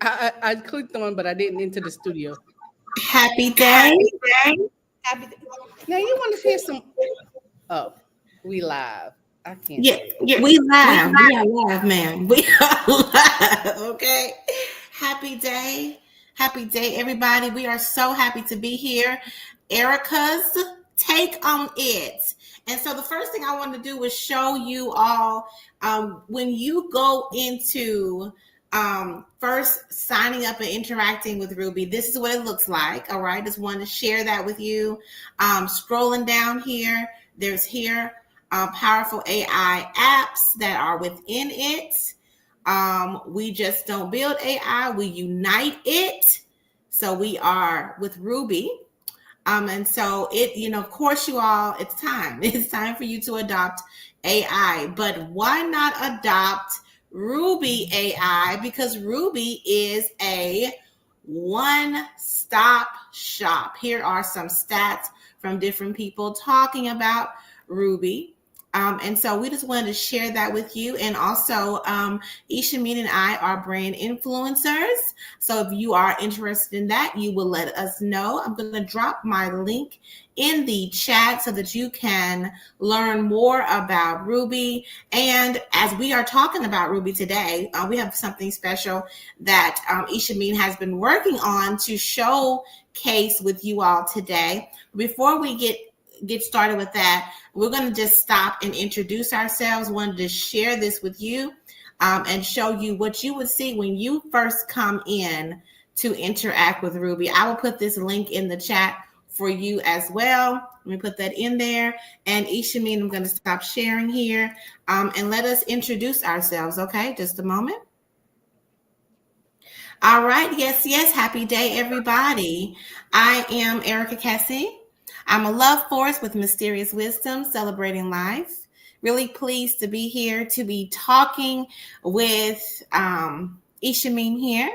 I clicked on, but I didn't enter the studio. Happy day. Happy day. Now you want to hear some? Oh, we live. I can't Yeah, say it. we live. We are live, ma'am. We are live. Okay. Happy day. Happy day, everybody. We are so happy to be here. Erica's take on it. And so the first thing I want to do is show you all when you go into first signing up and interacting with Ruby, this is what it looks like. All right. Just wanted to share that with you. Scrolling down here, there's here powerful AI apps that are within it. We just don't build AI, we unite it. So we are with Ruby. And so of course, you all, it's time. It's time for you to adopt AI. But why not adopt Ruby AI? Because Ruby is a one-stop shop. Here are some stats from different people talking about Ruby. And so we just wanted to share that with you. And also, Chemeen and I are brand influencers. So if you are interested in that, you will let us know. I'm going to drop my link in the chat so that you can learn more about Ruby. And as we are talking about Ruby today, we have something special that Chemeen has been working on to showcase with you all today. Before we get started with that, we're going to just stop and introduce ourselves. Wanted to share this with you and show you what you would see when you first come in to interact with Ruby. I will put this link in the chat for you as well. Let me put that in there. And Chemeen, I'm going to stop sharing here and let us introduce ourselves. Okay, just a moment. All right. Yes. Happy day, everybody. I am Erica Kesse. I'm a love force with mysterious wisdom, celebrating life. Really pleased to be here to be talking with Chemeen here.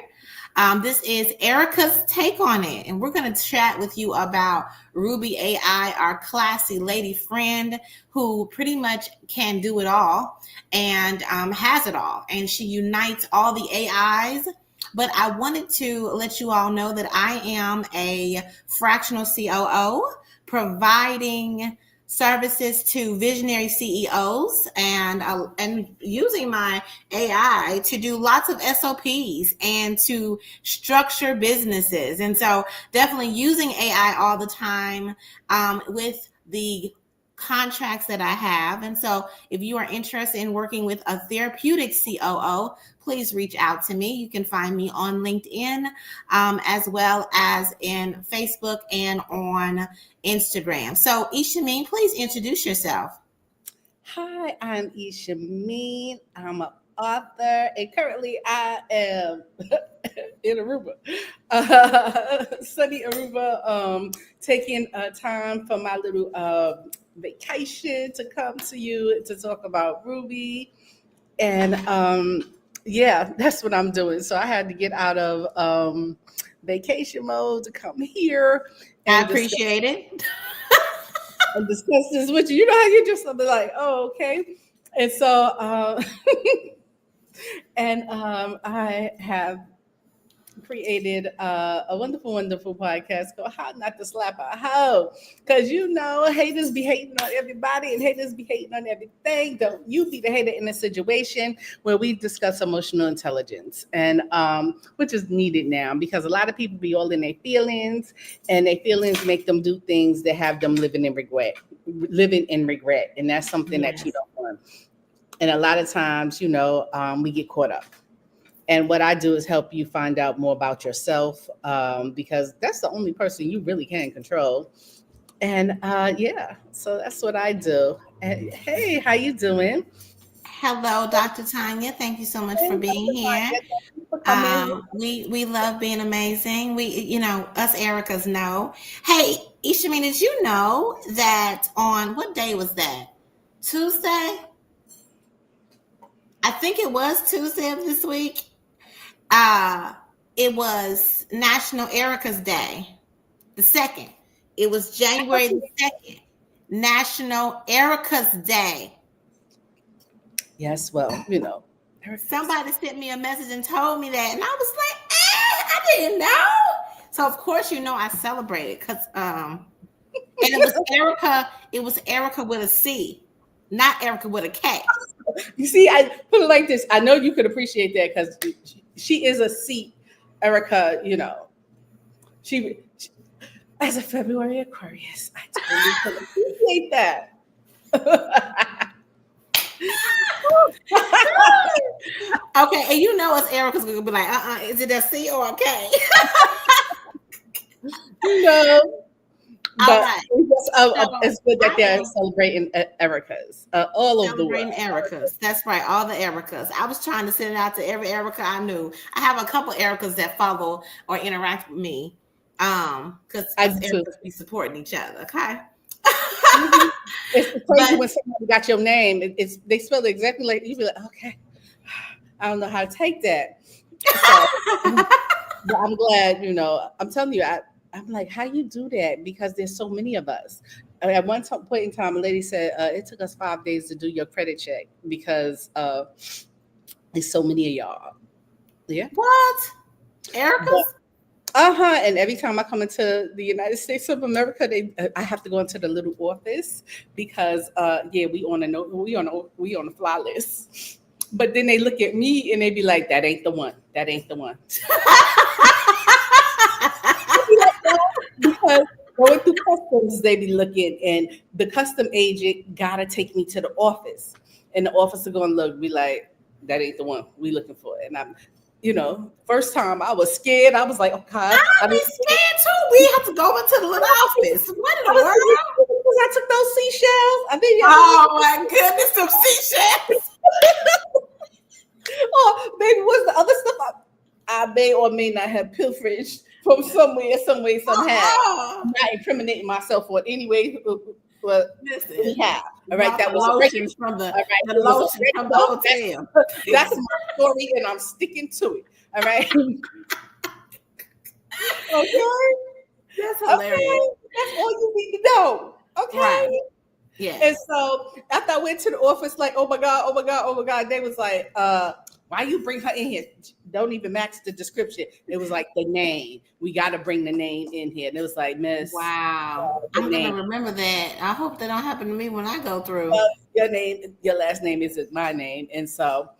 This is Erica's take on it, and we're going to chat with you about Ruby AI, our classy lady friend who pretty much can do it all and has it all, and she unites all the AIs. But I wanted to let you all know that I am a fractional COO providing services to visionary CEOs and using my AI to do lots of SOPs and to structure businesses. And so definitely using AI all the time with the contracts that I have. And so if you are interested in working with a therapeutic COO, please reach out to me. You can find me on LinkedIn as well as in Facebook and on Instagram. So Chemeen, please introduce yourself. Hi, I'm Chemeen. I'm an author, and currently I am in Aruba, sunny Aruba, taking time for my little vacation to come to you to talk about Ruby. And yeah, that's what I'm doing. So I had to get out of vacation mode to come here I and appreciate it. and discuss this with you. You know how you just be like, oh, okay. And so, I have created a wonderful podcast called How Not to Slap a Hoe. Because haters be hating on everybody and haters be hating on everything. Don't you be the hater in a situation where we discuss emotional intelligence, and which is needed now because a lot of people be all in their feelings, and their feelings make them do things that have them living in regret. And that's something that you don't want. And a lot of times, we get caught up. And what I do is help you find out more about yourself because that's the only person you really can control. And so that's what I do. And, hey, how you doing? Hello, Dr. Tanya. Thank you so much for Hey, being Dr. here. Tanya, thank you for coming. We love being amazing. Us Ericas know. Hey, Chemeen, did you know that on what day was that? Tuesday? I think it was Tuesday of this week. It was National Erica's Day, the 2nd. It was January the 2nd, National Erica's Day. Yes, well, Somebody sent me a message and told me that, and I was like, I didn't know. So of course, I celebrated because and it was Erica. It was Erica with a C, not Erica with a K. You see, I put it like this. I know you could appreciate that because she is a C, Erica. She as a February Aquarius, I totally can appreciate that. Okay, and us Erica's gonna be like, is it a C or a K? But right. it's good that they're celebrating Ericas all over the world. Ericas. That's right, all the Ericas. I was trying to send it out to every Erica I knew. I have a couple Ericas that follow or interact with me, because Ericas be supporting each other. Okay. It's crazy when somebody got your name. They spell it exactly like you. Be like, okay, I don't know how to take that. So, but I'm glad. I'm telling you, I'm like, how you do that? Because there's so many of us. At one point in time, a lady said it took us 5 days to do your credit check because there's so many of y'all. Yeah. What? Erica's? And every time I come into the United States of America, I have to go into the little office because we on a fly list. But then they look at me and they be like, that ain't the one. That ain't the one. Because going through customs, they be looking, and the custom agent gotta take me to the office, and the officer gonna look, be like, that ain't the one we looking for. And I'm, first time I was scared. I was like, oh God, I be scared too. We have to go into the little office. What in the world? Because I took those seashells. My goodness, some seashells. Oh, baby, what's the other stuff I may or may not have pilfered from somewhere, somehow. I'm not incriminating myself for it anyway. But we have. All right, that was lotions from the lotion from the hotel. That's my story, and I'm sticking to it. All right. Okay. That's hilarious. Okay. That's all you need to know. Okay. Right. Yeah. And so after I went to the office, like, oh my God, they was like, why you bring her in here? Don't even match the description. It was like the name. We got to bring the name in here. And it was like, Miss. Wow. I'm going to remember that. I hope that don't happen to me when I go through. Your last name isn't my name. And so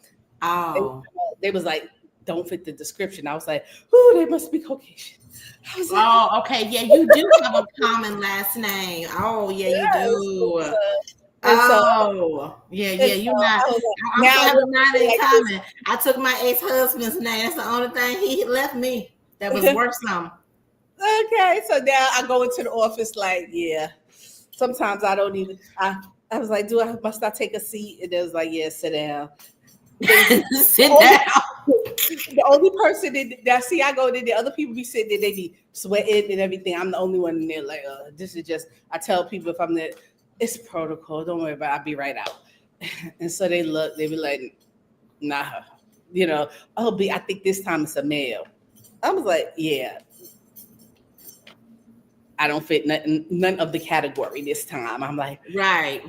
they was like, don't fit the description. I was like, they must be Caucasian. Okay. Yeah, you do have a common last name. Oh, yeah, you do. You're not. I'm having mine in common. I took my ex-husband's name. That's the only thing he left me that was worth something. Okay, so now I go into the office like, sometimes I don't even. I was like, must I take a seat? And it was like, sit down. Sit down. The only person that I go there, the other people be sitting there, they be sweating and everything. I'm the only one in there like, this is just. I tell people if I'm there, it's protocol. Don't worry about it. I'll be right out. And so they look, they be like, nah, I think this time it's a male. I was like, yeah. I don't fit none of the category this time. I'm like, right.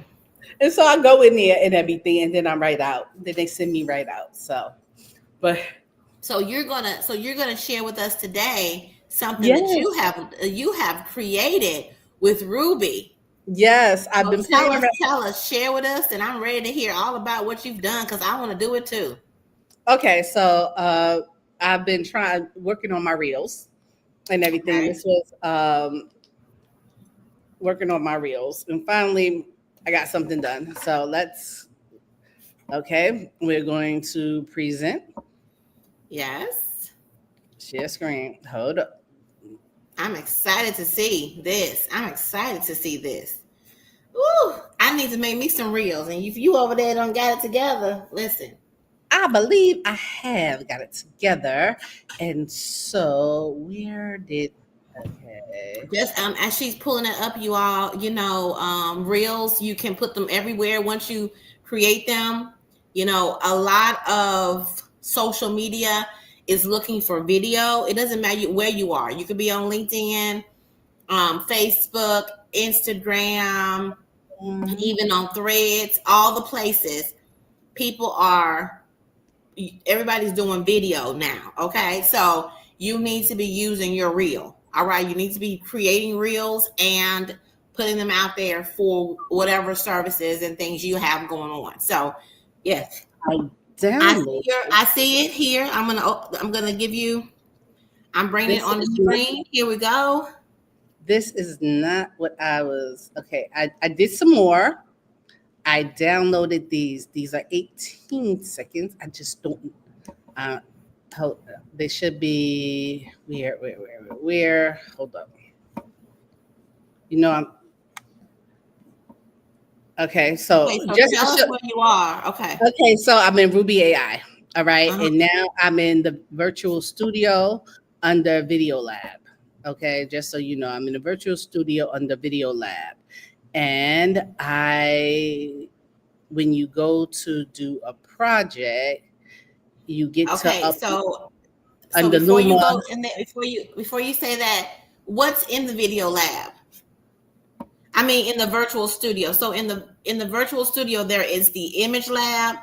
And so I go in there and everything, and then I'm right out. Then they send me right out. So you're gonna share with us today something that you have created with Rubi. Yes, I've been tell us, share with us, and I'm ready to hear all about what you've done because I want to do it too. Okay, so I've been working on my reels and everything. Okay. This was working on my reels, and finally I got something done. So we're going to present. Yes. Share screen. Hold up. I'm excited to see this. Ooh, I need to make me some reels. And if you over there don't got it together, listen. I believe I have got it together. And so just as she's pulling it up, you all, reels, you can put them everywhere once you create them. A lot of social media is looking for video. It doesn't matter where you are. You could be on LinkedIn, Facebook, Instagram, even on Threads, all the places. People are everybody's doing video now. Okay, so you need to be using your reel. All right, you need to be creating reels and putting them out there for whatever services and things you have going on. So yes, I downloaded. I see it here. I'm gonna give you. I'm bringing it This on the is not, screen. Here we go. this is not what I was. Okay, I did some more. I downloaded these. These are 18 seconds. I just don't. Uh, they should be where? Hold up. You know, I'm okay. So Okay, so just to tell us show. where you are. Okay. Okay, so I'm in Rubi AI. All right, Uh-huh. and now I'm in the virtual studio under Video Lab. Okay, just so you know, I'm in the virtual studio under Video Lab, and when you go to do a project, you get to Okay, up so under before you Luma. go in there, before you say that, what's in the video lab? I mean, in the virtual studio. So in the virtual studio, there is the image lab,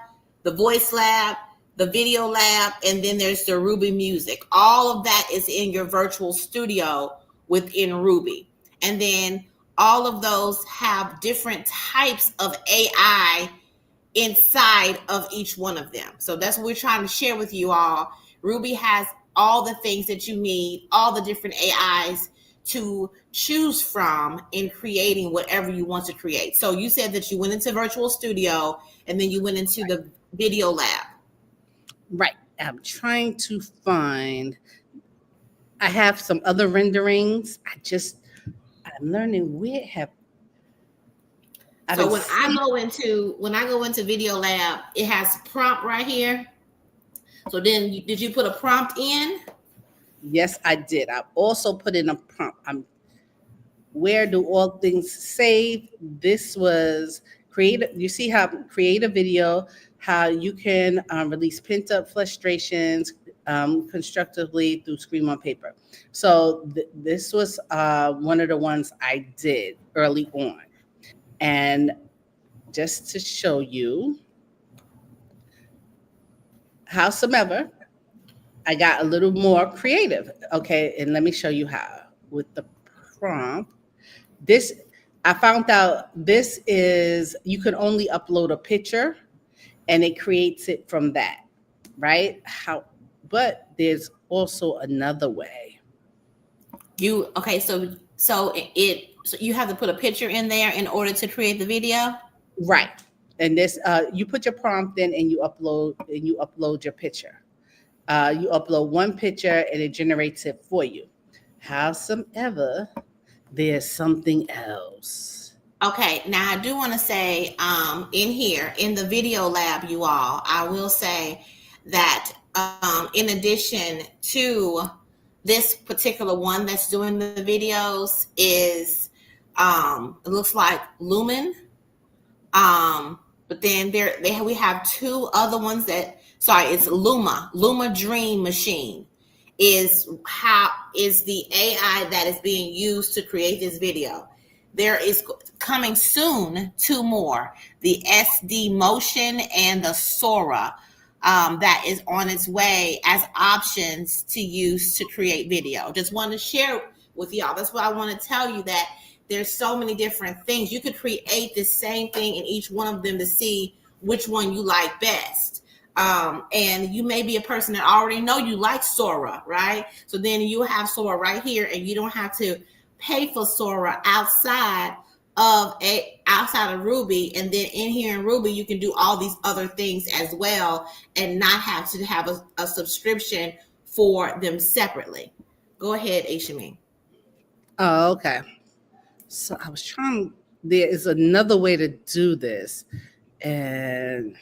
the voice lab, the video lab, and then there's the Ruby music. All of that is in your virtual studio within Ruby. And then all of those have different types of AI inside of each one of them. So that's what we're trying to share with you all. Ruby has all the things that you need, all the different AIs to choose from in creating whatever you want to create. So you said that you went into virtual studio and then you went into the video lab. Right. I'm trying to find. I have some other renderings. I'm learning where have I've So been seeing. when I go into video lab, it has prompt right here. So then did you put a prompt in? Yes, I did. I also put in a prompt. Where do all things save? This was create. You see how create a video, how you can release pent up frustrations constructively through Scream on Paper. So this was one of the ones I did early on, and just to show you, howsoever, I got a little more creative. Okay, and let me show you how with the prompt. This I found out this is you can only upload a picture and it creates it from that, right? How but there's also another way. So you have to put a picture in there in order to create the video. Right. And this you put your prompt in and you upload your picture. You upload one picture and it generates it for you. Howsoever, there's something else. Okay, now I do want to say, in here in the video lab, you all, I will say that in addition to this particular one that's doing the videos is it looks like Lumen. But then we have two other ones it's Luma Dream Machine is the AI that is being used to create this video. There is coming soon two more, the SD Motion and the Sora, that is on its way as options to use to create video. Just want to share with y'all. That's what I want to tell you, that there's so many different things. You could create the same thing in each one of them to see which one you like best. And you may be a person that already know you like Sora, right? So then you have Sora right here, and you don't have to pay for Sora outside of Ruby. And then in here in Ruby, you can do all these other things as well and not have to have a subscription for them separately. Go ahead, Chemeen. Oh, okay. So I was trying. There is another way to do this, and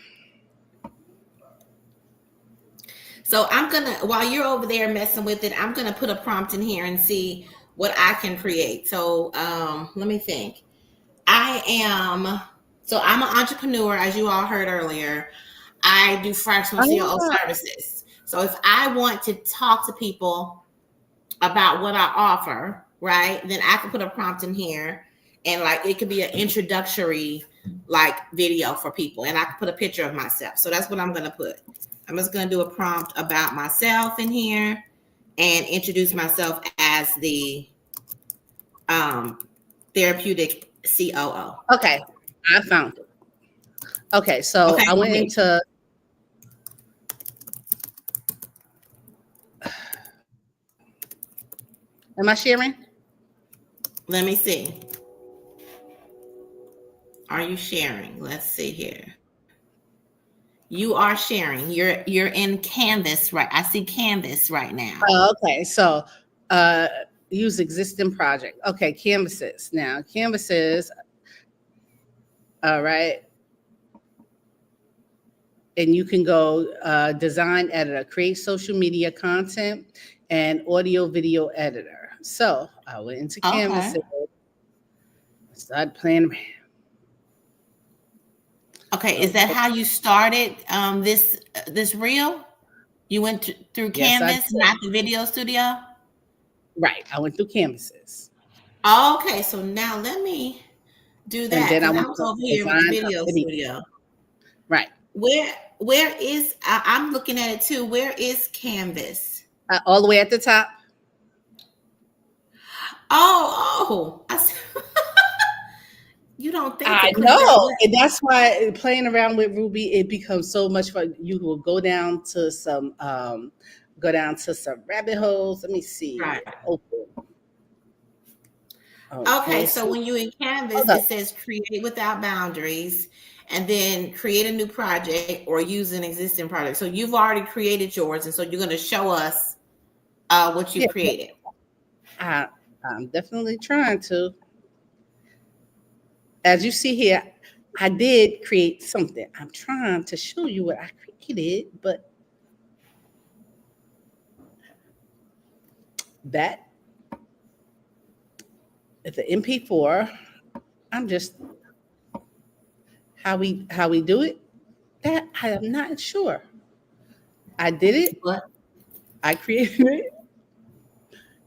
so I'm gonna, while you're over there messing with it, I'm gonna put a prompt in here and see what I can create. So let me think. I'm an entrepreneur, as you all heard earlier. I do fractional COO services. So if I want to talk to people about what I offer, right, then I can put a prompt in here, and like it could be an introductory like video for people, and I can put a picture of myself. So that's what I'm gonna put. I'm just going to do a prompt about myself in here and introduce myself as the therapeutic COO. Okay, I found it. Okay, so Okay, I went wait. into. Am I sharing? Let me see. Are you sharing? Let's see here. You are sharing. You're in Canvas, right? I see Canvas right now. Oh, okay, so uh, use existing project. Okay, canvases. Now, canvases, all right. And you can go design editor, create social media content, and audio video editor. So I went into Okay. canvases, started playing around. Okay, is that Okay, how you started this reel? You went through yes, I Canvas, did. not the video studio? Right, I went through canvases. Okay, so now let me do And that then I because I went was to over here with the design a video video. studio. Right. Where is I'm looking at it too. Where is Canvas? All the way at the top. Oh, you don't think to I click that know, button. and that's why playing around with Ruby it becomes so much fun. You will go down to some rabbit holes. Let me see. Right. Open. Okay, Okay, so so when you in Canvas, hold up. it says create without boundaries and then create a new project or use an existing project. So you've already created yours, and so you're going to show us what you Yeah, created. I, I'm definitely trying to. As you see here, I did create something. I'm trying to show you what I created, but that is the MP4. I'm just how we do it. That I am not sure. I did it. What? I created it.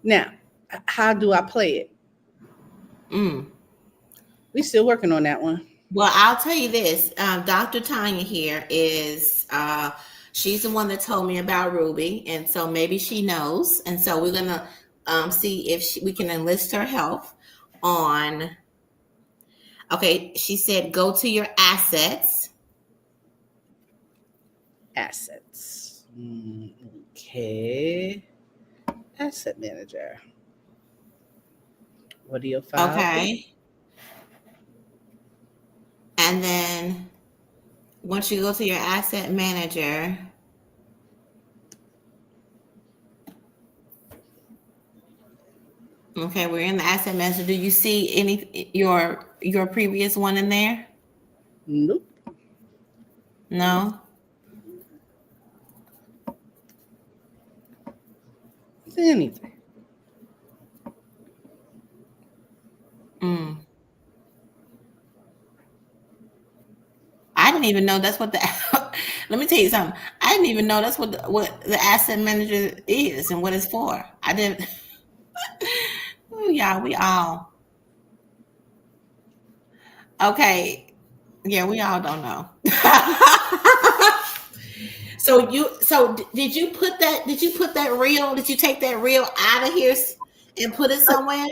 Now, how do I play it? Mm. We still working on that one. Well, I'll tell you this. Dr. Tanya here is she's the one that told me about Ruby, and so maybe she knows. And so we're gonna see if we can enlist her help on. Okay, she said go to your assets. Assets. Okay. Asset manager. Audio file. Okay, and then once you go to your asset manager, okay, we're in the asset manager. Do you see any your previous one in there? Nope. No. Anything. Mm. I didn't even know that's what the. Let me tell you something. I didn't even know that's what the asset manager is and what it's for. I didn't. Oh, yeah, we all. Okay. Yeah, we all don't know. So did you put that? Did you put that reel? Did you take that reel out of here and put it somewhere?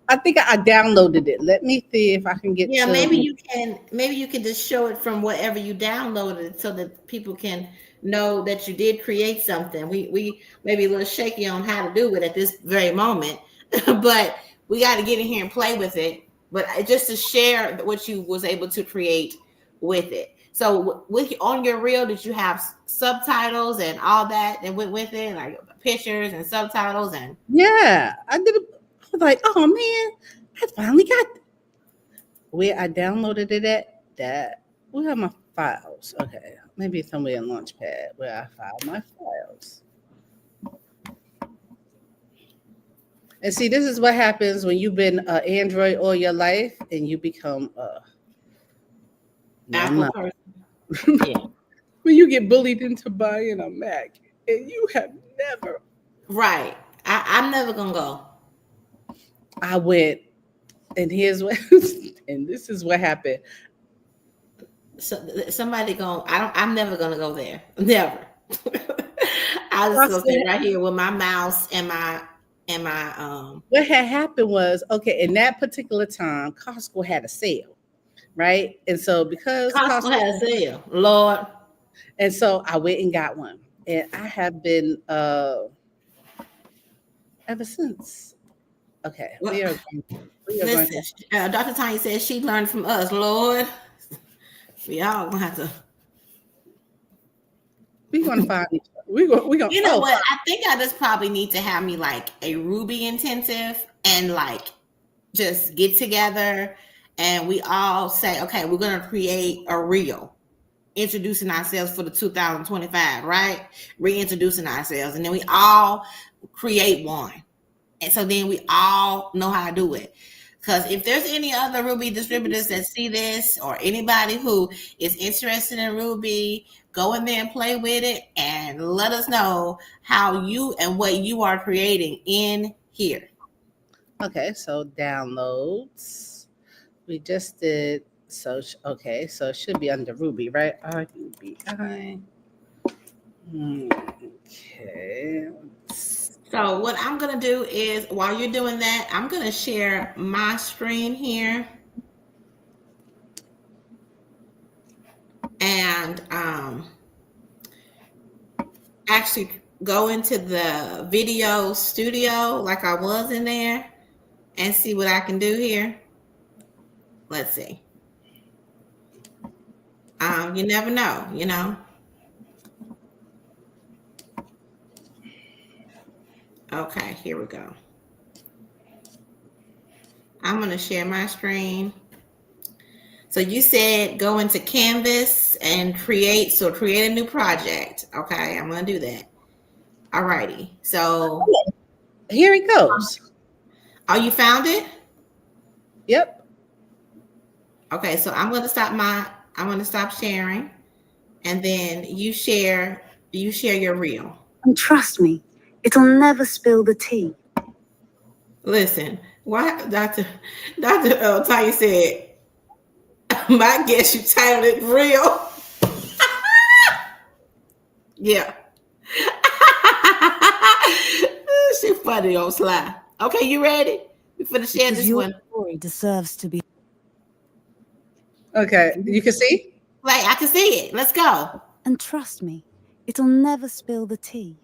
I think I downloaded it. Let me see if I can get Yeah, maybe to. you can. Maybe you can just show it from wherever you downloaded, so that people can know that you did create something. We may be a little shaky on how to do it at this very moment, but we got to get in here and play with it. But just to share what you was able to create with it. So with on your reel, did you have subtitles and all that and went with it, like pictures and subtitles and Yeah, I did. I was like, oh man, I finally got where I downloaded it at. That where are my files? Okay, maybe it's somewhere in Launchpad where I file my files. And see, this is what happens when you've been Android all your life and you become no, I'm Apple not. person? Yeah. When you get bullied into buying a Mac and you have never. Right. I'm never gonna go. I went, and here's what, and this is what happened. So somebody going I'm never gonna go there. Never. I was gonna sit Costco, right here with my mouse and my. what had happened was, okay, in that particular time, Costco had a sale, right? And so because Costco Costco, had a sale. Lord. and so I went and got one, and I have been ever since. Okay, Well, we are going listen, to Dr. Tanya says she learned from us. Lord, we all gonna have to. we're going to find each other. We're going. You know Oh, what? I think I just probably need to have me like a Ruby intensive and like just get together and we all say, okay, we're gonna create a reel introducing ourselves for the 2025, right? Reintroducing ourselves, and then we all create one. And so then we all know how to do it. Because if there's any other Ruby distributors that see this or anybody who is interested in Ruby, go in there and play with it and let us know how you and what you are creating in here. okay. So downloads. We just did. So okay. So it should be under Ruby, right? RUBI. Okay. So what I'm going to do is while you're doing that, I'm going to share my screen here. And actually go into the video studio like I was in there and see what I can do here. Let's see. You never know, you know. Okay, here we go. I'm going to share my screen. So you said go into Canvas and create a new project. Okay, I'm going to do that. All righty. So here it goes. Oh, you found it? Yep. Okay, so I'm going to stop sharing and then you share your reel. And trust me, it'll never spill the tea. Listen, why Dr. Tanya said, my guess you titled it real. Yeah. She funny on Sly. Okay, you ready? We finna share this Your one. story deserves to be. Okay, you can see? Like, I can see it. Let's go. And trust me, it'll never spill the tea.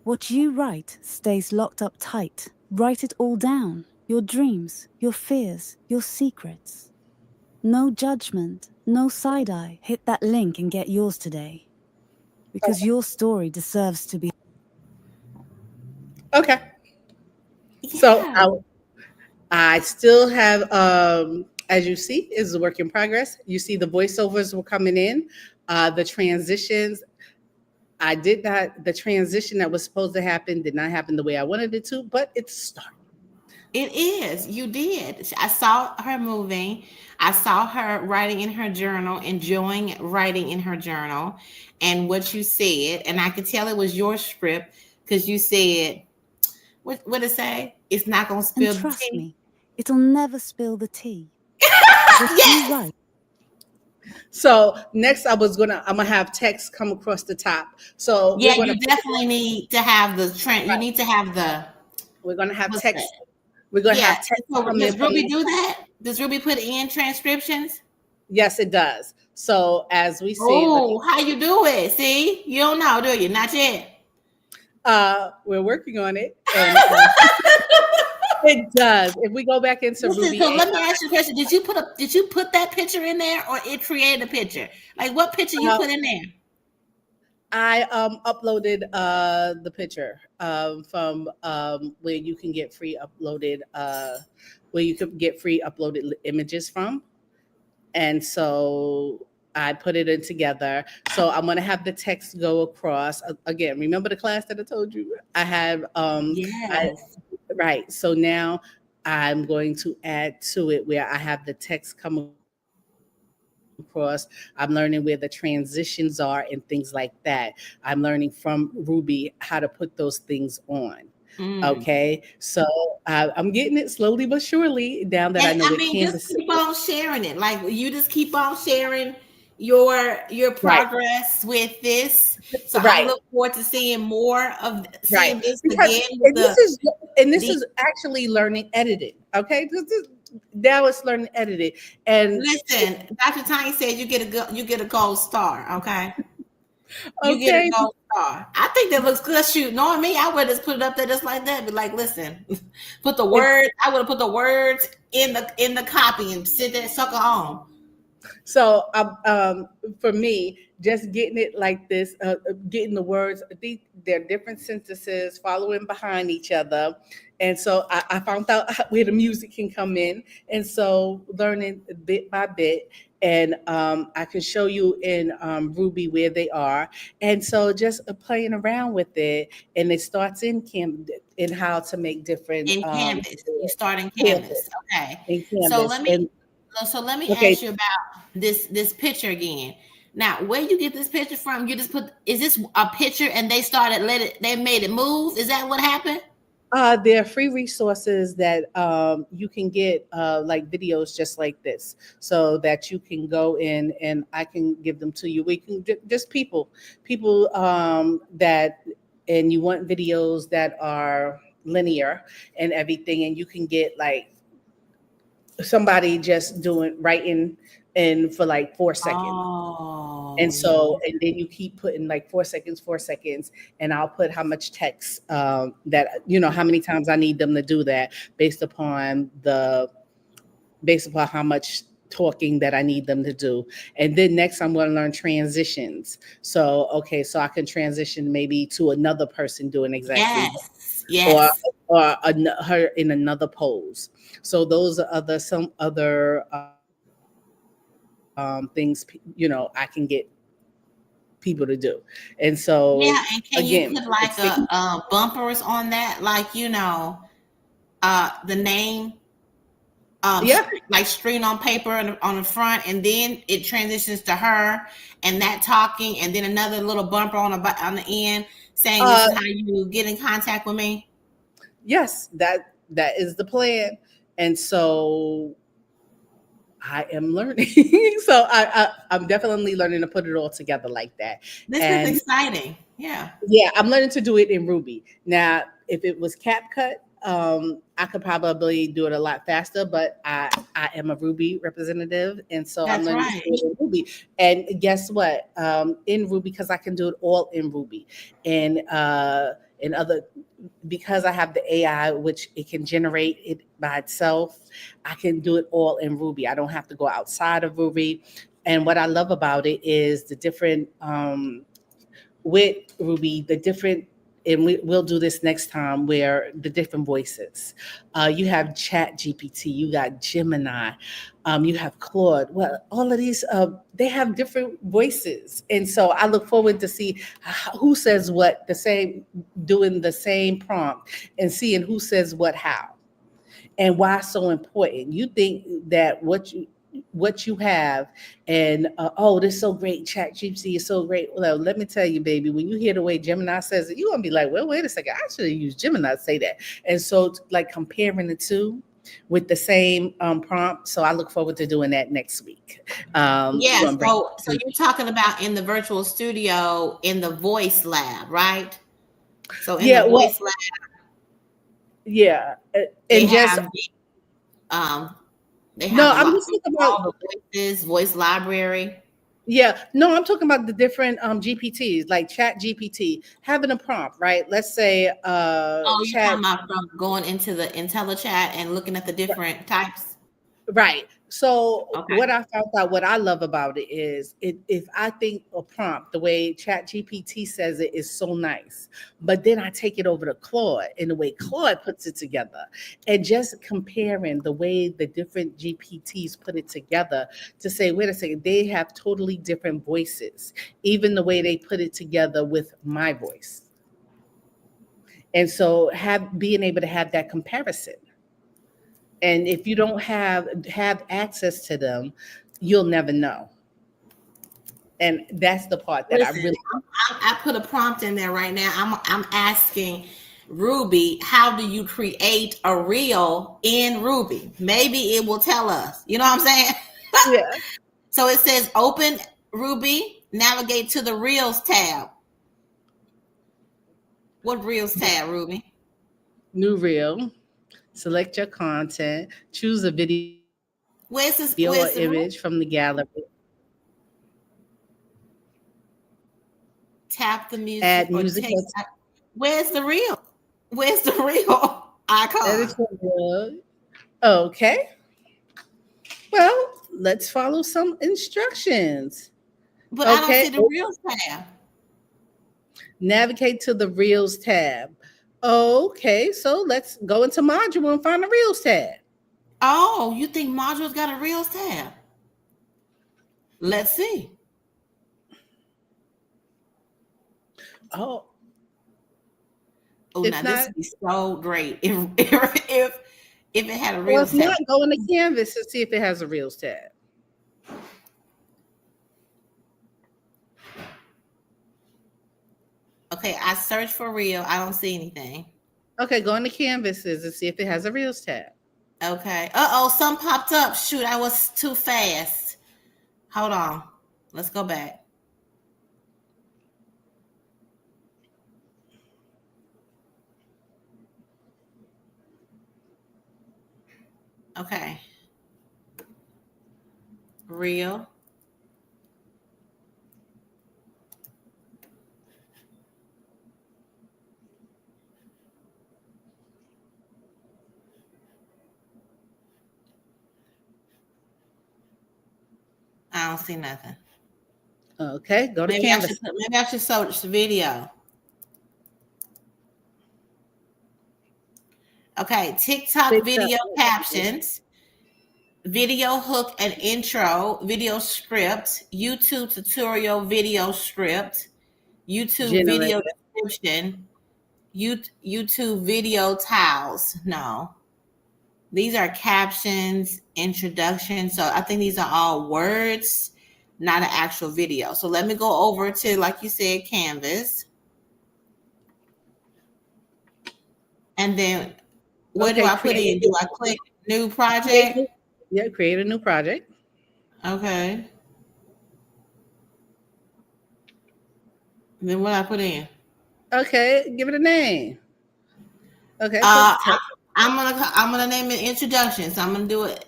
What you write stays locked up tight. Write it all down. Your dreams, your fears, your secrets. No judgment, no side eye. Hit that link and get yours today. Because your story deserves to be. Okay. Yeah. So I still have, as you see, is a work in progress. You see the voiceovers were coming in, the transitions. The transition that was supposed to happen did not happen the way I wanted it to, but it's starting. It is. You did. I saw her moving. I saw her writing in her journal, enjoying writing in her journal, and what you said. And I could tell it was your script because you said, what did it say? It's not going to spill And the trust tea. me, it'll never spill the tea. Yes. You write. So next I'm gonna have text come across the top. So Yeah, you definitely need to have the trend. You need to have the. We're gonna have What's text. that? We're gonna Yeah. have text So come does in. Ruby do that? Does Ruby put in transcriptions? Yes, it does. So as we see, Oh, how you do it? See, you don't know, do you? Not yet. we're working on it, and it does. If we go back into Listen, Ruby so AI, let me ask you a question. Did you put that picture in there, or it created a picture? Like what picture you put in there? I uploaded the picture from where you can get free uploaded images from, and so I put it in together. So I'm gonna have the text go across again. Remember the class that I told you I have? Yes. Right. So now I'm going to add to it where I have the text come across. I'm learning where the transitions are and things like that. I'm learning from Ruby how to put those things on. Okay. So I'm getting it slowly but surely down that I And know I what mean, just Canvas. keep on sharing it. Like you just keep on sharing your Right, progress with this. So I right, look forward to seeing more of right. seeing this Because again with and this the is actually learning editing. Okay, now it's learning editing, and listen. Dr. Tanya said you get a gold star. Okay, you get a okay, gold star. I think that looks good. Shoot, knowing me, I would just put it up there just like that. Be like, listen, put the and words. I would have put the words in the copy and sit there sucker on. so for me, just getting it like this, getting the words, they're different sentences following behind each other. And so I found out where the music can come in. And so learning bit by bit. And I can show you in Ruby where they are. And so just playing around with it. And it starts in how to make different In Canvas. You start in Canvas. canvas, Okay. in So canvas. let me And ask okay, you about this picture again. Now, where you get this picture from? You just put is this a picture and they made it move? Is that what happened? there are free resources that you can get, like videos just like this, so that you can go in and I can give them to you. We can just people that, and you want videos that are linear and everything, and you can get like somebody just doing writing in for like 4 seconds. Oh, And yeah. so, and then you keep putting like 4 seconds, 4 seconds, and I'll put how much text, that, how many times I need them to do that based upon how much talking that I need them to do. And then next I'm going to learn transitions. So, okay, so I can transition maybe to another person doing exactly, Yes. or Yes. her in another pose. So those are some other things, I can get people to do. And so Yeah, and can you again, put it's like a bumpers on that, like the name yeah. like strewn on paper on the front, and then it transitions to her and that talking, and then another little bumper on the end saying this Uh is how you get in contact with me. yes, that is the plan. And so I am learning. So I'm definitely learning to put it all together like that. This is And exciting. Yeah. yeah, I'm learning to do it in Ruby. Now, if it was CapCut, I could probably do it a lot faster, but I am a Ruby representative, and so I'm That's learning to do right. it in Ruby. And guess what? In Ruby, because I can do it all in Ruby, and in other, because I have the AI, which it can generate it by itself, I can do it all in Ruby. I don't have to go outside of Ruby. And what I love about it is the different, with Ruby, the different, and we'll do this next time, where the different voices. You have Chat GPT, you got Gemini, you have Claude. Well, all of these, they have different voices, and so I look forward to see who says what, doing the same prompt, and seeing who says what how. And why so important. You think that what you have, and oh, this is so great, chat GPT is so great. Well, let me tell you, baby, when you hear the way Gemini says it, you're gonna be like, well, wait a second, I should have used Gemini to say that. And so like comparing the two with the same prompt. So I look forward to doing that next week. We're Yeah. gonna bring So you're talking about in the virtual studio in the voice lab, right? So in the yeah, well, voice lab, yeah, they and just have um they no, have a I'm lot just talking all about. the voices, voice library. Yeah, no, I'm talking about the different GPTs, like Chat GPT, having a prompt, right? Let's say Oh, you're Chat. talking about from going into the IntelliChat and looking at the different types? Right. So Okay. what I found out, what I love about it is, if I think a prompt, the way Chat GPT says it is so nice, but then I take it over to Claude and the way Claude puts it together, and just comparing the way the different GPTs put it together, to say, wait a second, they have totally different voices, even the way they put it together with my voice. And so being able to have that comparison. And if you don't have access to them, you'll never know. And that's the part that I Listen, really. I put a prompt in there right now. I'm asking Ruby, how do you create a reel in Ruby? Maybe it will tell us. You know what I'm saying? Yeah. So it says open Ruby, navigate to the Reels tab. What Reels tab, Ruby? New reel. Select your content. Choose a video or image from the Where's this? gallery. Where's the tap the Add music music or or text? Where's the reel? Where's the reel icon? edit your reel. Okay. Well, let's follow some instructions. But I don't see Okay. the Reels tab. Navigate to the Reels tab. Okay, so let's go into module and find the Reels tab. Oh, you think modules got a Reels tab? Let's see. Oh, Oh, if now this not, would be so great if it had a well, if Reels tab. not, go into Canvas and see if it has a Reels tab. Okay, I searched for Reel. I don't see anything. Okay, go into Canvases and see if it has a Reels tab. Okay. Uh-oh, some popped up. Shoot, I was too fast. Hold on. Let's go back. Okay. Reel. I don't see nothing. Okay, go to Maybe I Canvas. should search the video. Okay, TikTok video captions, video hook and intro, video script, YouTube tutorial video script, YouTube video Generator. description, YouTube video tiles. No, these are captions, introduction. So I think these are all words, not an actual video. So let me go over to, like you said, Canvas. And then where do Okay, I put in? Do I click new project? create a new project. Okay. And then what I put in? Okay, give it a name. Okay, Uh, put text. I'm gonna name it introduction. So I'm gonna do it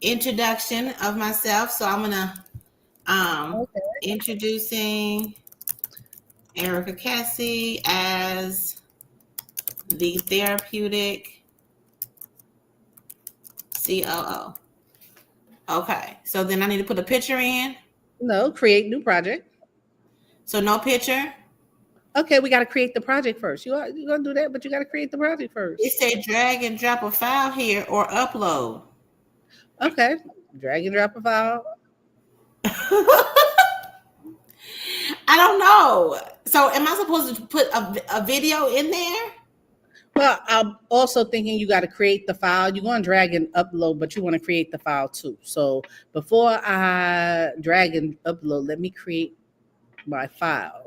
introduction of myself. So I'm gonna Okay. introducing Erica Kesse as the therapeutic COO. Okay. So then I need to put a picture in. No, create new project. So no picture. Okay, we got to create the project first. You're going to do that, but you got to create the project first. It said drag and drop a file here or upload. Okay, drag and drop a file. I don't know. So am I supposed to put a video in there? Well, I'm also thinking you got to create the file. You're going to drag and upload, but you want to create the file too. So before I drag and upload, let me create my file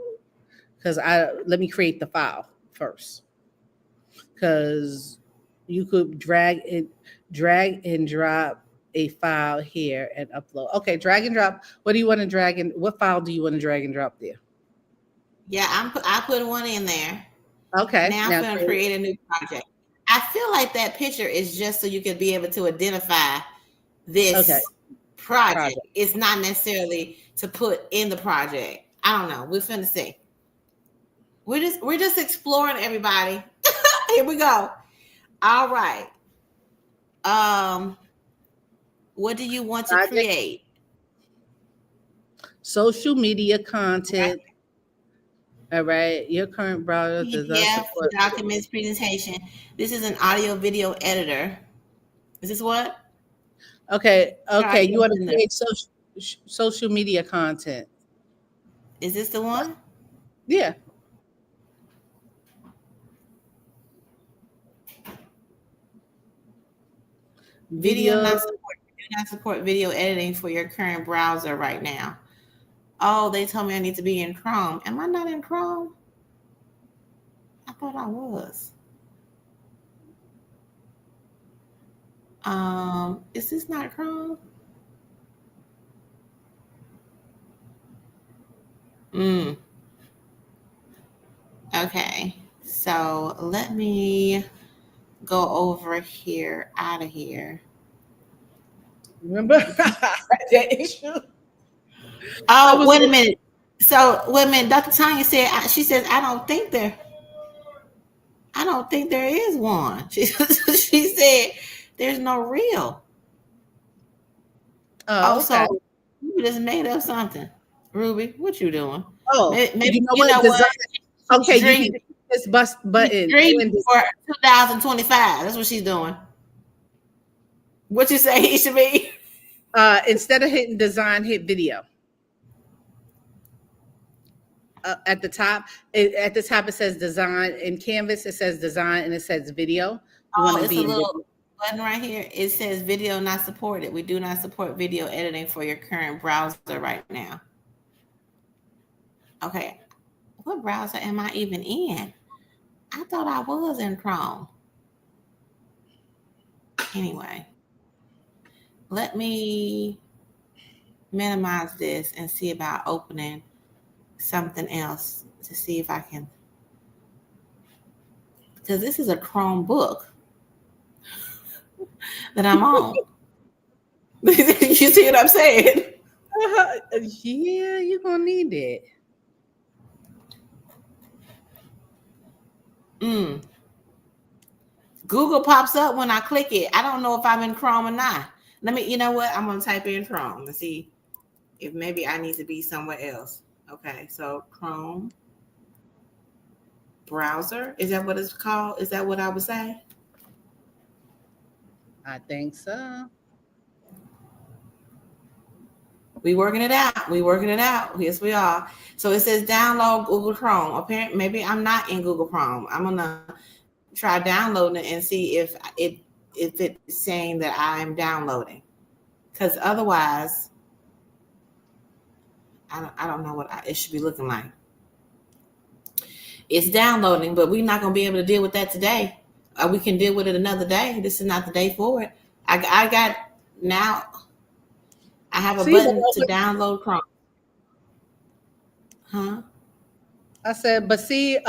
let me create the file first because you could drag and drop a file here and upload. Okay, drag and drop. What do you want to drag and what file do you want to drag and drop there? Yeah, I put one in there. Okay, Now I'm going to create a new project. I feel like that picture is just so you can be able to identify this project. It's not necessarily to put in the project. I don't know. We're finna see. We're just exploring, everybody. Here we go. All right. What do you want to create? Social media content. All right. Your current browser does not support documents presentation. This is an audio video editor. Is this what? Okay. You want to create social media content. Is this the one? Yeah. Video not support. Do not support video editing for your current browser right now. Oh, they told me I need to be in Chrome. Am I not in Chrome? I thought I was. Is this not Chrome? Mm. Okay. So let me go over here, out of here. Remember that issue? I Oh, was wait a minute. So wait a minute. Dr. Tanya said she says I don't think there is one. She said there's no real. Oh, oh, okay. so you just made up something, Ruby. What you doing? Oh, Maybe you know you what? know what? Design. Okay, She's you can dreaming. hit this bus She's button. Go dreaming in this, for 2025. That's what she's doing. What you say he should be? instead of hitting design, hit video. At the top, it says design. In Canvas, it says design and it says video. You want Oh, to it's a be in little video. button right here. It says video not supported. We do not support video editing for your current browser right now. Okay. What browser am I even in? I thought I was in Chrome. Anyway, let me minimize this and see about opening something else to see if I can, because this is a Chromebook that I'm on. You see what I'm saying? Yeah, you're gonna need it. Mm. Google pops up when I click it. I don't know if I'm in Chrome or not. You know what? I'm going to type in Chrome and see if maybe I need to be somewhere else. Okay, so Chrome browser. Is that what it's called? Is that what I would say? I think so. We working it out. We working it out. Yes, we are. So it says download Google Chrome. Apparently, maybe I'm not in Google Chrome. I'm gonna try downloading it and see if it's saying that I'm downloading. Because otherwise, I don't know what it should be looking like. It's downloading, but we're not going to be able to deal with that today. We can deal with it another day. This is not the day for it. I got now. I have a See, button to download Chrome. Huh? I said, but see,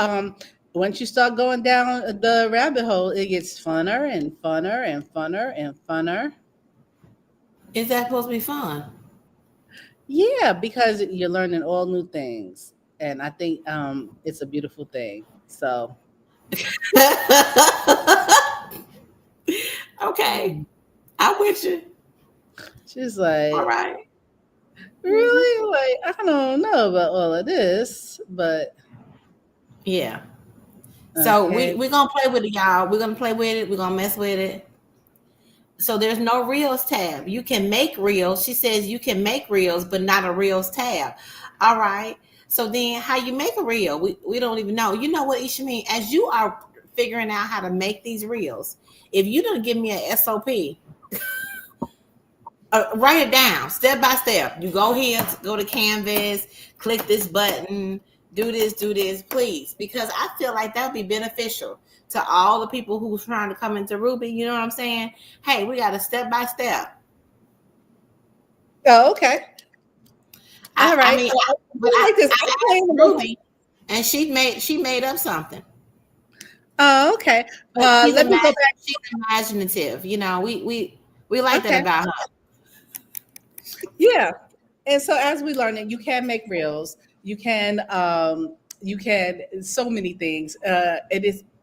once you start going down the rabbit hole, it gets funner and funner and funner and funner. Is that supposed to be fun? Yeah, because you're learning all new things, and I think it's a beautiful thing. So, Okay, I'm with you. she's All like, right. really? Like, I don't know about all of this, but Yeah. So okay. we're gonna play with it, y'all. We're gonna play with it. We're gonna mess with it. So there's no reels tab. You can make reels. She says you can make reels, but not a reels tab. All right. So then how you make a reel? We don't even know. You know what, Ishmael? As you are figuring out how to make these reels, if you don't give me a SOP, write it down step by step. You go here, go to Canvas, click this button, do this, please, because I feel like that would be beneficial to all the people who's trying to come into Ruby. You know what I'm saying? Hey, we got a step by step. Oh, okay. All I right. mean, but I like this. I I'm asked playing with this. Ruby, and she made up something. Oh, okay. But Let me go back. she's imaginative. You know, we like that Okay. about her. Yeah. And so as we learn it, you can make reels. You can so many things.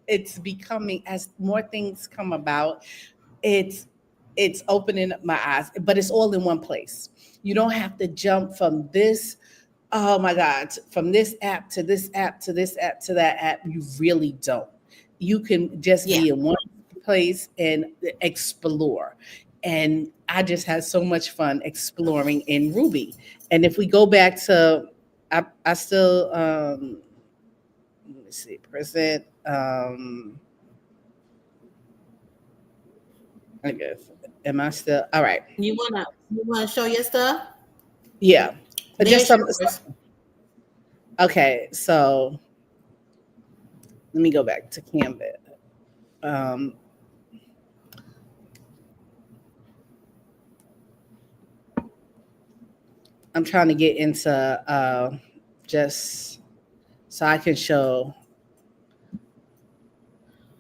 It's becoming, as more things come about, it's it's opening up my eyes, but it's all in one place. You don't have to jump from this, oh my God, from this app to this app to this app to that app. You really don't. You can just Yeah. be in one place and explore. And I just had so much fun exploring in Ruby. And if we go back to, I still, let me see, present, I guess, am I still, all right. You wanna show your stuff? Yeah. Just There's some, yours. okay. So let me go back to Canvas. Um, I'm trying to get into just so I can show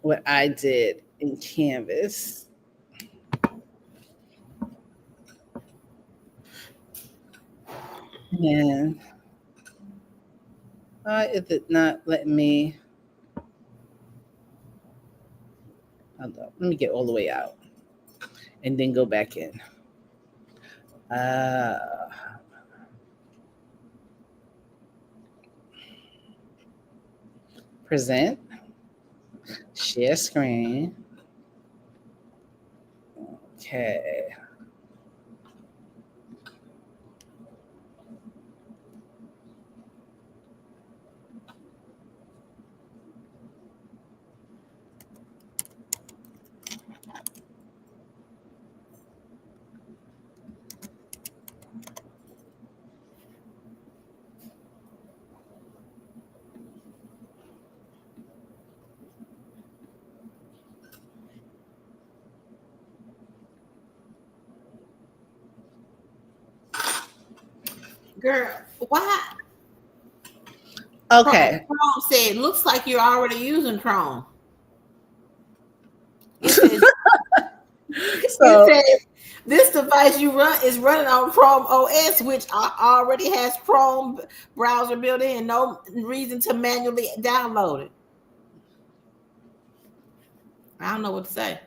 what I did in Canvas. And why is it not letting me? Hold on, let me get all the way out and then go back in. Uh, present, share screen. Okay. Girl, why? Okay. Chrome said, looks like you're already using Chrome. It says, So this device you run is running on Chrome OS, which already has Chrome browser built in. No reason to manually download it. I don't know what to say.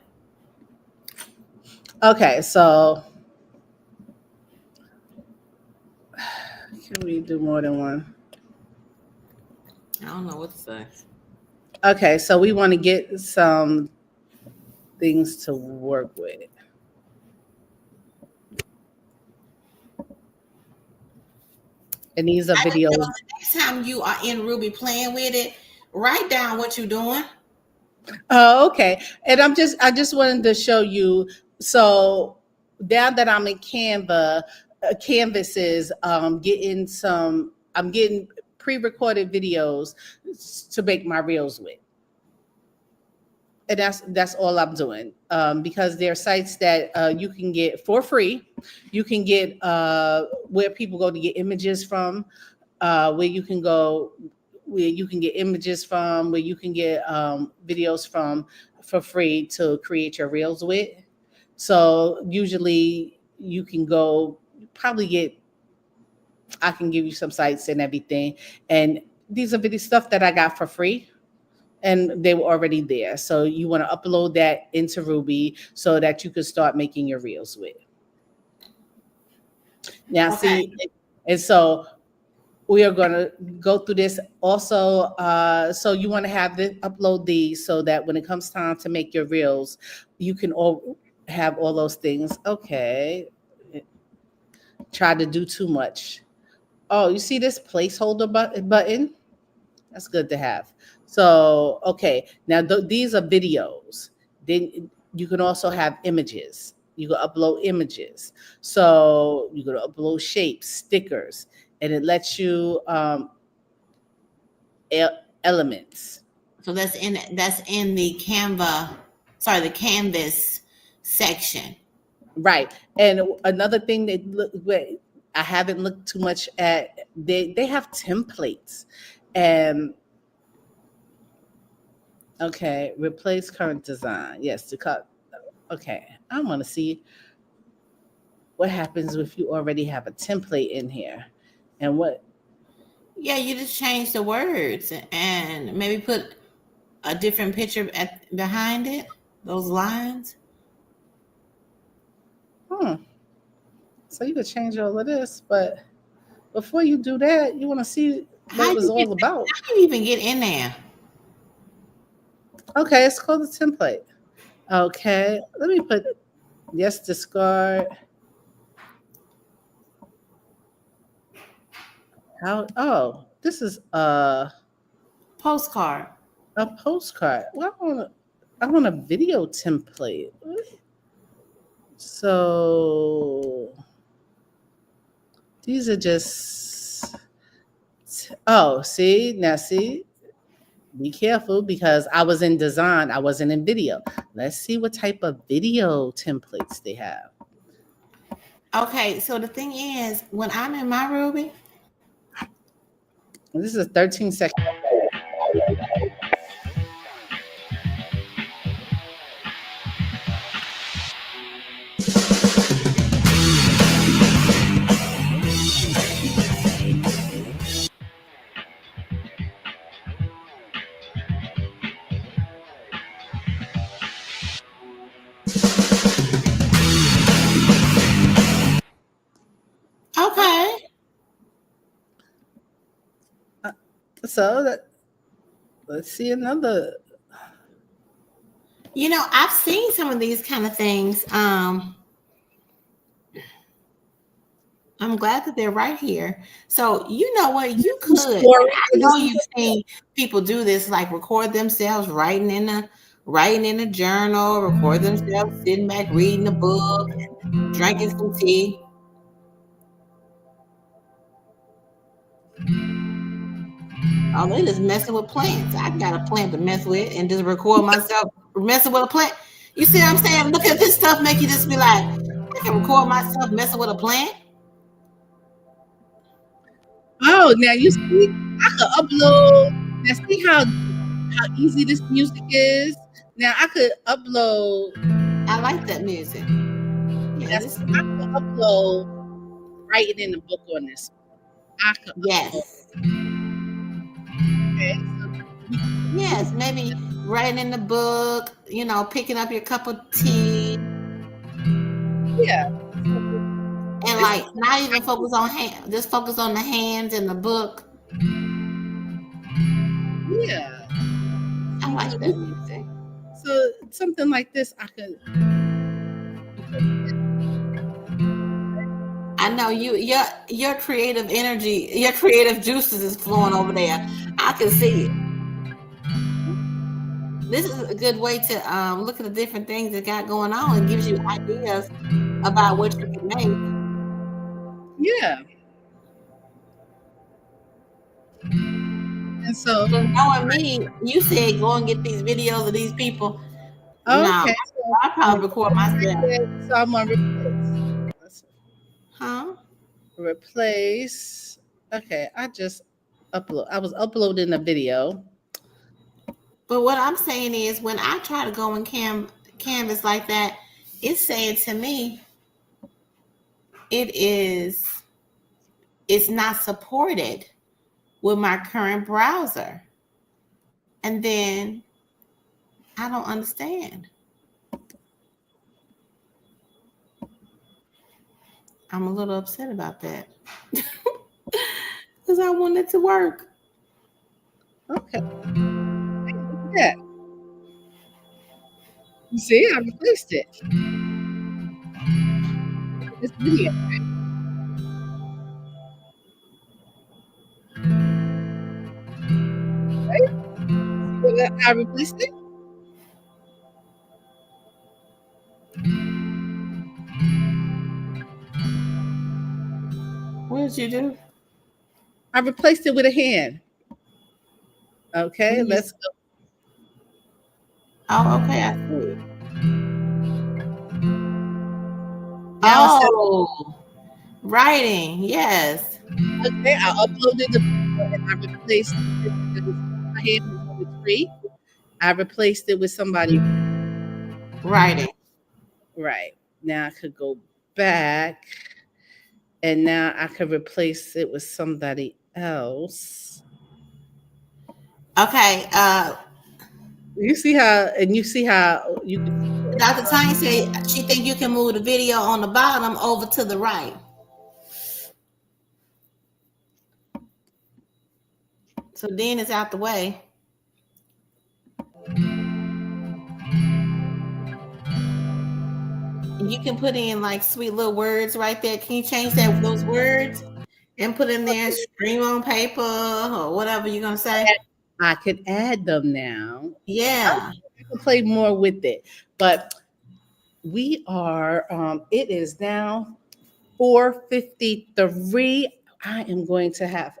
okay, so can we do more than one? I don't know what to say. Okay, so we want to get some things to work with. And these are videos. The next time you are in Ruby playing with it, write down what you're doing. Oh, okay. And I just wanted to show you. So now that I'm in Canva, Canvas is I'm getting pre-recorded videos to make my reels with. And that's all I'm doing, because there are sites that you can get for free. You can get where people go to get images from, where you can go, where you can get images from, where you can get videos from for free to create your reels with. So usually you can go probably get. I can give you some sites and everything, and these are video stuff that I got for free and they were already there. So you want to upload that into Ruby so that you can start making your reels with. Now, Okay. see, and so we are going to go through this also. So you want to have this upload these so that when it comes time to make your reels, you can all have all those things. Okay. Try to do too much. Oh, you see this placeholder button? That's good to have. So, okay, now these are videos. Then you can also have images. You can upload images. So you can upload shapes, stickers, and it lets you elements. So that's in the the Canvas section. Right. And another thing I haven't looked too much at, they have templates. And okay, replace current design. Yes, to cut. Okay, I want to see what happens if you already have a template in here, and what. Yeah, you just change the words and maybe put a different picture behind it, those lines. So you could change all of this, but before you do that, you want to see what it was all about. How do you even get in there? Okay, it's called the template. Okay, let me put yes, discard. How? Oh, this is Postcard. a postcard. Well, I want a video template. So these are just. Oh, see now, see. Be careful because I was in design, I wasn't in video. Let's see what type of video templates they have. Okay, so the thing is, when I'm in my Ruby, This is a 13-second. Okay. So let's see another. You know, I've seen some of these kind of things. I'm glad that they're right here. So you know what, you could. Story. I know you've seen people do this, like record themselves writing in a journal, record themselves sitting back reading a book, drinking some tea. Oh, they just messing with plants. I got a plant to mess with and just record myself messing with a plant. You see what I'm saying? Look at this stuff, make you just be like, I can record myself messing with a plant. Oh, now you see, I could upload. Now see how easy this music is. Now I could upload. I like that music. Yeah, Yes, I could upload writing in the book on this. I could upload. yes. Okay, Yes, maybe writing in the book, you know, picking up your cup of tea, yeah. and like not even focus on hand, just focus on the hands and the book. Yeah. I like that music. So something like this, I could. I know your creative energy, your creative juices is flowing over there. I can see it. This is a good way to look at the different things that got going on and gives you ideas about what you can make. Yeah. And so, So knowing me, you said go and get these videos of these people. No, okay. I probably record myself. So I'm gonna replace. Huh? Replace. Okay, I just upload. I was uploading a video. But what I'm saying is, when I try to go in Canvas like that, it's saying to me, it's not supported with my current browser. And then I don't understand. I'm a little upset about that. Because I want it to work. Okay. Look at that. You see, I replaced it. This video. Right? I replaced it. What did you do? I replaced it with a hand. Okay, let's go. Oh, okay, I see. Now Oh, writing, yes. okay, I uploaded the video and I replaced it. My hand was on the tree. I replaced it with somebody. Writing. Right. Now I could go back and now I could replace it with somebody else. Okay. You see how you can. Dr. Tanya said she think you can move the video on the bottom over to the right. So then it's out the way. You can put in like sweet little words right there. Can you change those words and put in there stream on paper or whatever you're gonna say? I could add them now. Yeah. I can play more with it, but we are. It is now 4:53. I am going to have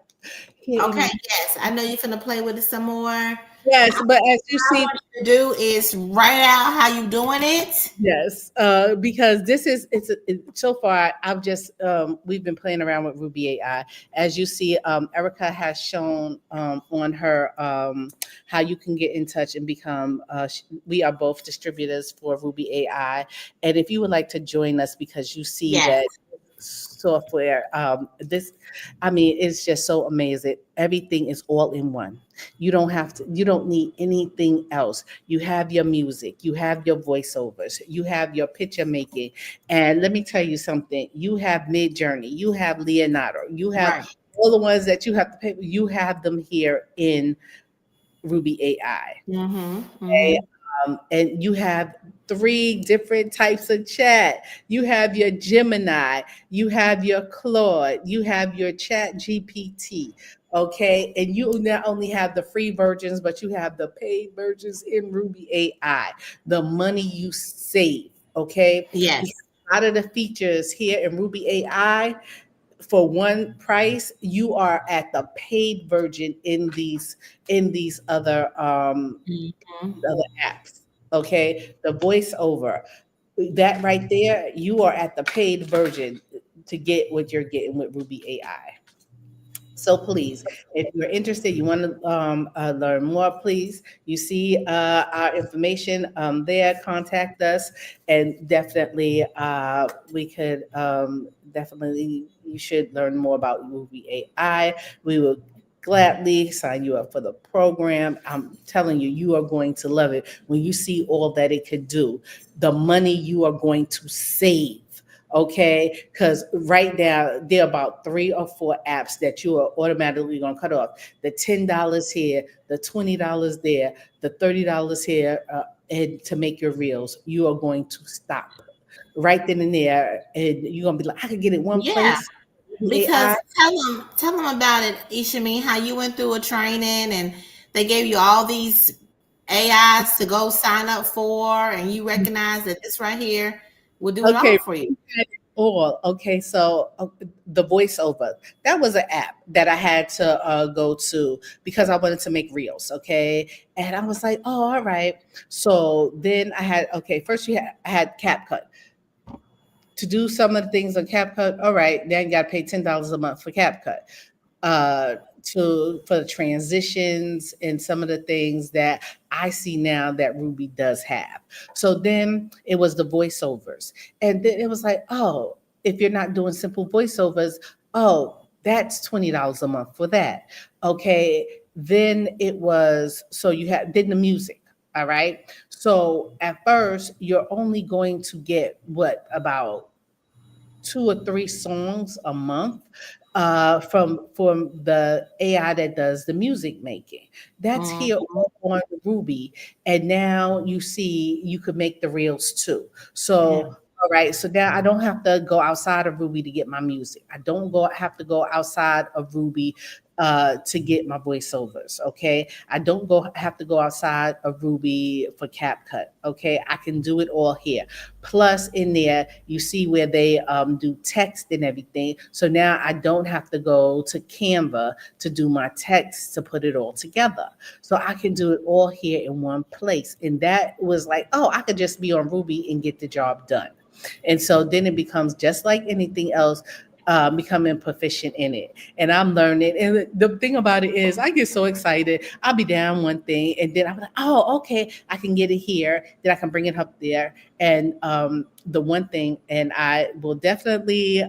Here in Okay, yes, I know you're gonna play with it some more. yes, but as you What I see, want you to do is write out how you doing it. yes, because this is so far. I've just we've been playing around with Ruby AI. As you see, Erica has shown on her how you can get in touch and become. We are both distributors for Ruby AI, and if you would like to join us, because you see Yes. that software, this, I mean, it's just so amazing. Everything is all in one. You don't need anything else. You have your music, you have your voiceovers, you have your picture making. And let me tell you something, you have Mid Journey, you have Leonardo, you have Right. all the ones that you have to pay, you have them here in Ruby AI. Mm-hmm. Okay? Mm-hmm. And you have three different types of chat. You have your Gemini, you have your Claude, you have your Chat GPT. Okay, and you not only have the free versions, but you have the paid versions in Ruby AI. The money you save, okay? Yes. Because a lot of the features here in Ruby AI, for one price, you are at the paid version in these Mm-hmm. other apps. Okay, the voiceover, that right there, you are at the paid version to get what you're getting with Ruby AI. So please, if you're interested, you want to learn more, please, you see our information there, contact us, and definitely we could definitely, you should learn more about Ruby AI. We will gladly sign you up for the program. I'm telling you, you are going to love it when you see all that it could do, the money you are going to save. Okay, because right now there are about 3 or 4 apps that you are automatically going to cut off. The $10 here, the $20 there, the $30 here, and to make your reels, you are going to stop right then and there, and you're gonna be like, I could get it one Yeah. place. Because AI. tell them about it, Ishameen, how you went through a training and they gave you all these AIs to go sign up for, and you recognize that this right here will do it Okay, all for you. all okay. So the voiceover, that was an app that I had to go to because I wanted to make reels. Okay, and I was like, oh, all right. So then I had, okay, first I had CapCut to do some of the things on CapCut. All right, now you got to pay $10 a month for CapCut, to for the transitions and some of the things that I see now that Ruby does have. So then it was the voiceovers, and then it was like, oh, if you're not doing simple voiceovers, oh, that's $20 a month for that. Okay, then it was, so you had then the music. All right. So at first, you're only going to get what, about 2 or 3 songs a month from the AI that does the music making. That's Mhm. here on Ruby, and now you see you could make the reels too. Yeah. So all right, so now I don't have to go outside of Ruby to get my music. I don't go have to go outside of Ruby to get my voiceovers. Okay, I don't go have to go outside of Ruby for CapCut. Okay, I can do it all here. Plus, in there, you see where they do text and everything. So now I don't have to go to Canva to do my text to put it all together. So I can do it all here in one place. And that was like, oh, I could just be on Ruby and get the job done. And so then it becomes just like anything else. Becoming proficient in it, and I'm learning. And the thing about it is, I get so excited. I'll be down one thing, and then I'm like, "Oh, okay, I can get it here. Then I can bring it up there." And the one thing, and I will definitely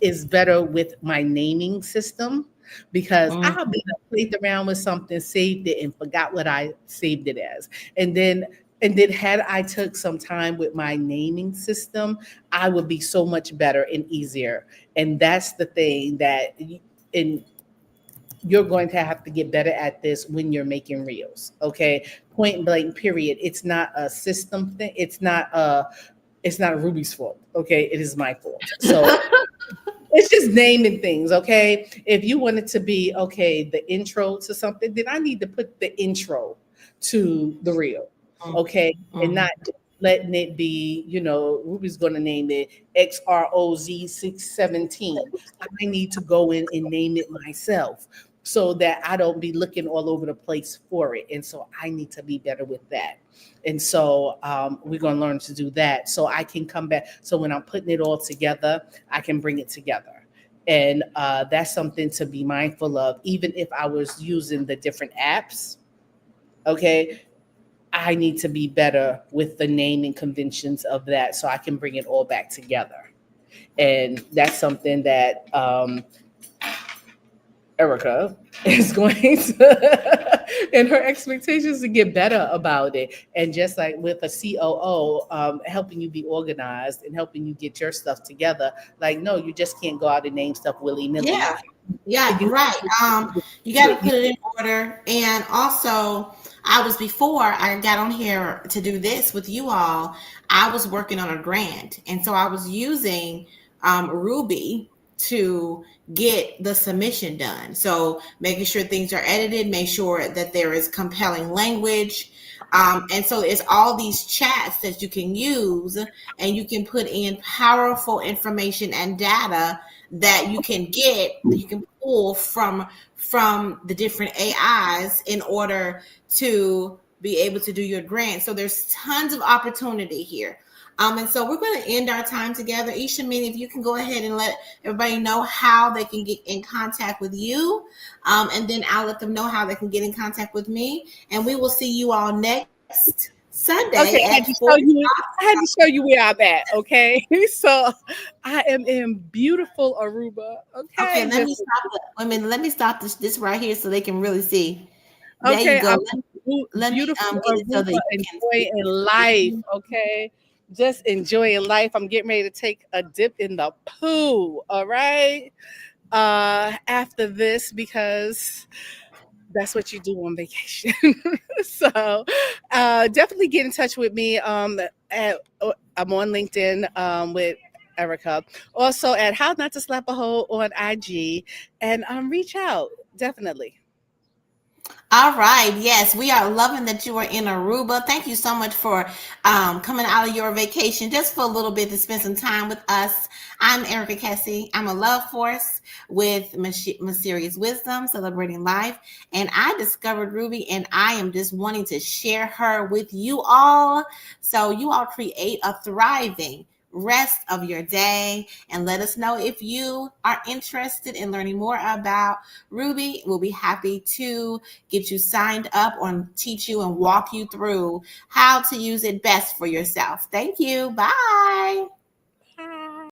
is better with my naming system, because Mhm. I'll be played around with something, saved it, and forgot what I saved it as. And then had I took some time with my naming system, I would be so much better and easier. And that's the thing that and you're going to have to get better at this when you're making reels. Okay. Point blank, period. It's not a system thing. It's not Ruby's fault. Okay. It is my fault. So it's just naming things, okay? If you want it to be, okay, the intro to something, then I need to put the intro to the reel, okay? And Mhm. not letting it be, Ruby's going to name it XROZ617. I need to go in and name it myself so that I don't be looking all over the place for it. And so I need to be better with that. And so we're going to learn to do that so I can come back. So when I'm putting it all together, I can bring it together. And that's something to be mindful of, even if I was using the different apps. Okay, I need to be better with the naming conventions of that so I can bring it all back together. And that's something that Erica is going to, and her expectations to get better about it. And just like with a COO, helping you be organized and helping you get your stuff together. Like, no, you just can't go out and name stuff willy nilly. Yeah, right. You got to put it in order. And also, before I got on here to do this with you all, I was working on a grant. And so I was using Ruby to get the submission done. So making sure things are edited, make sure that there is compelling language. And so it's all these chats that you can use, and you can put in powerful information and data that you can pull from the different AIs in order to be able to do your grant. So there's tons of opportunity here. And so we're going to end our time together. Chemeen, if you can go ahead and let everybody know how they can get in contact with you, and then I'll let them know how they can get in contact with me. And we will see you all next Sunday. Okay, at I had to show you where I'm at. Okay, so I am in beautiful Aruba. Okay, let me stop this right here so they can really see. There okay, you go. Let me beautiful get it so that enjoying life. Okay, just enjoying life. I'm getting ready to take a dip in the pool. All right, after this, because that's what you do on vacation. So definitely get in touch with me. I'm on LinkedIn with Erica. Also at How Not to Slap a Hoe on IG, and reach out definitely. All right. Yes, we are loving that you are in Aruba. Thank you so much for coming out of your vacation just for a little bit to spend some time with us. I'm Erica Kesse. I'm a love force with Mysterious Wisdom, celebrating life. And I discovered Ruby, and I am just wanting to share her with you all. So you all create a thriving rest of your day, and let us know if you are interested in learning more about Ruby. We'll be happy to get you signed up or teach you and walk you through how to use it best for yourself. Thank you. Bye.